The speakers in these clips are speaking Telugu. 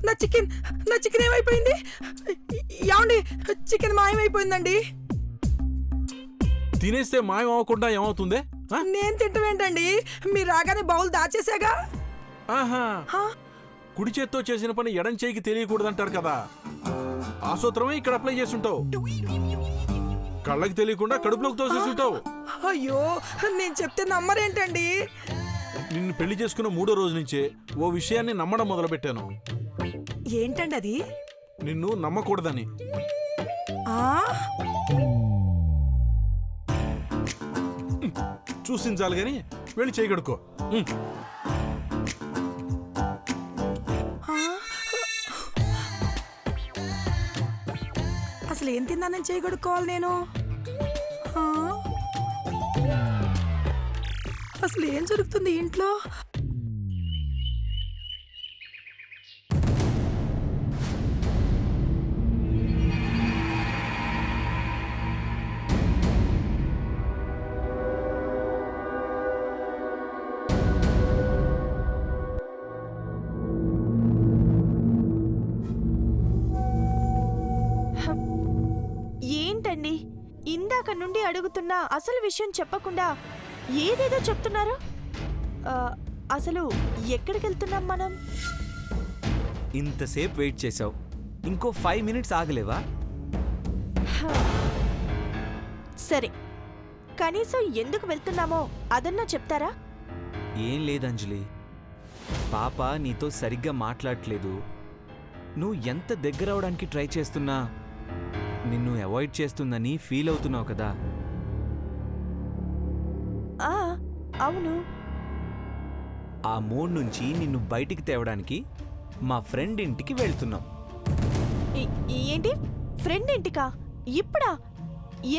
నా చికెన్ ఏమైపోయింది? ఏమండి, చికెన్ మాయమైపోయిందండి. తినేస్తే మాయం అవ్వకుండా ఏమవుతుంది? నేను తింటమేంటండి, మీరు రాగానే బౌల్ దాచేసాగా. ఆహా, కుడి చేత్తో చేసిన పని ఎడం చేయికి తెలియకూడదంటారు కదా, ఆ సూత్రమే ఇక్కడ అప్లై చేస్తుంటావు. కళ్ళకి తెలియకుండా కడుపులోకి తోసేస్తుంటావు. అయ్యో, నేను చెప్తే నమ్మరేంటండి? నిన్ను పెళ్లి చేసుకున్న 3వ రోజు నుంచే ఓ విషయాన్ని నమ్మడం మొదలుపెట్టాను. ఏంటండి అది? నిన్ను నమ్మకూడదని. చూసించాలి గాని వెళ్ళి చేయగడుకో. అసలు ఏం తిన్నానని చేయగడుకోవాలి నేను? అసలు ఏం జరుగుతుంది ఇంట్లో? ఏంటండి, ఇందాక నుండి అడుగుతున్నా అసలు విషయం చెప్పకుండా ఏదేదో చెప్తున్నారు. అసలు ఎక్కడికి వెళ్తున్నాం మనం? ఇంతసేపు వెయిట్ చేసావు, ఇంకో 5 మినిట్స్ ఆగలేవా? సరే, కనీసం ఎందుకు వెళ్తున్నామో అదన్నా చెప్తారా? ఏం లేదంజలి, పాప నీతో సరిగ్గా మాట్లాడట్లేదు. నువ్వు ఎంత దగ్గర అవడానికి ట్రై చేస్తున్నా నిన్ను అవాయిడ్ చేస్తుందని ఫీల్ అవుతున్నావు కదా. అవును. ఆ మూడ్ నుంచి నిన్ను బయటికి తేవడానికి మా ఫ్రెండ్ ఇంటికి వెళ్తున్నాం. ఏంటి, ఫ్రెండ్ ఇంటికా? ఇప్పుడా?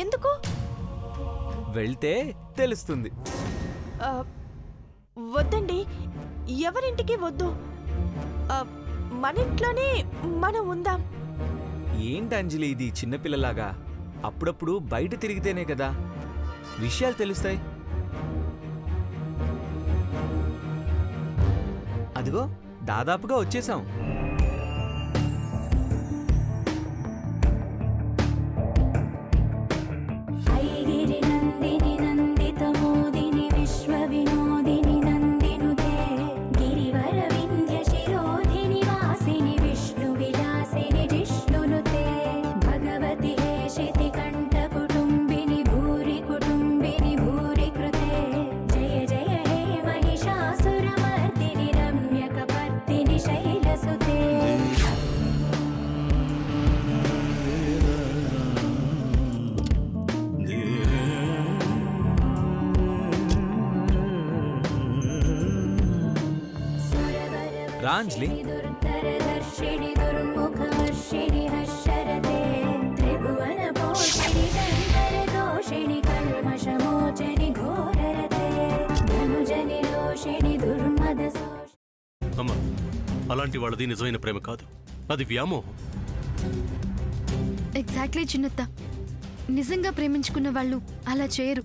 ఎందుకు? వెళ్తే తెలుస్తుంది. వద్దండి, ఎవరింటికి వద్దు. మన ఇంట్లోనే మనం ఉందాం. ఏంటి అంజలి ఇది చిన్నపిల్లలాగా? అప్పుడప్పుడు బయట తిరిగితేనే కదా విషయాలు తెలుస్తాయి. అదిగో దాదాపుగా వచ్చేసాం. రాంజ్లీ, అమ్మా, అలాంటి వాళ్ళది నిజమైన ప్రేమ కాదు, అది వ్యామోహం. ఎగ్జాక్ట్లీ చిన్నత్త, నిజంగా ప్రేమించుకున్న వాళ్ళు అలా చేయరు.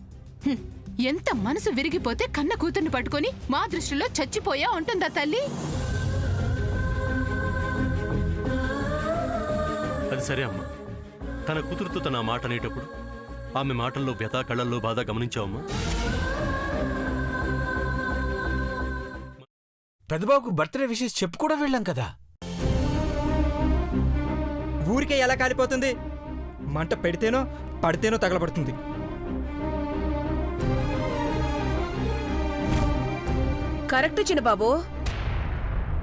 ఎంత మనసు విరిగిపోతే కన్న కూతుర్ని పట్టుకొని మా దృష్టిలో చచ్చిపోయా ఉంటుందా తల్లి? అది సరే అమ్మా, తన కూతురుతో తన మాట అనేటప్పుడు ఆమె మాటల్లో వ్యథ, కళ్ళల్లో బాధ గమనించావమ్మా? పెద్దబాబుకు బర్త్డే విషెస్ చెప్పు కూడా వెళ్ళాం కదా. ఊరికే ఎలా కాలిపోతుంది? మంట పెడితేనో పడితేనో తగలబడుతుంది. కరెక్ట్ చిన్నబాబు,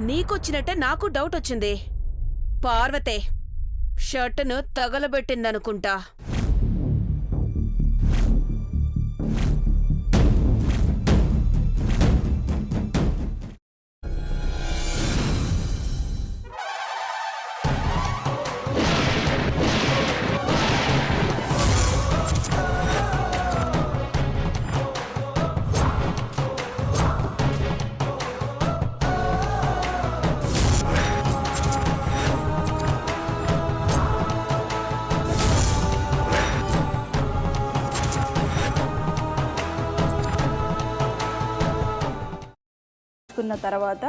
నీకొచ్చినట్టే నాకు డౌట్ వచ్చింది. పార్వతే షర్టును తగలబెట్టిందనుకుంటా. తీసుకున్న తర్వాత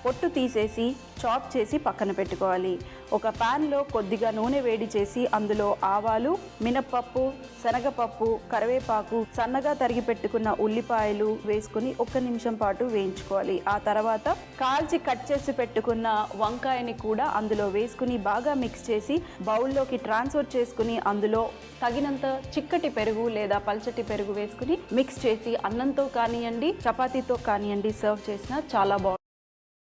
పొట్టు తీసేసి చాప్ చేసి పక్కన పెట్టుకోవాలి. ఒక ప్యాన్లో కొద్దిగా నూనె వేడి చేసి అందులో ఆవాలు, మినప్పప్పు, శనగపప్పు, కరివేపాకు, సన్నగా తరిగి పెట్టుకున్న ఉల్లిపాయలు వేసుకుని 1 నిమిషం పాటు వేయించుకోవాలి. ఆ తర్వాత కాల్చి కట్ చేసి పెట్టుకున్న వంకాయని కూడా అందులో వేసుకుని బాగా మిక్స్ చేసి బౌల్లోకి ట్రాన్స్ఫర్ చేసుకుని అందులో తగినంత చిక్కటి పెరుగు లేదా పల్చటి పెరుగు వేసుకుని మిక్స్ చేసి అన్నంతో కానివ్వండి, చపాతీతో కానివ్వండి సర్వ్ చేసినా చాలా బాగుంటుంది.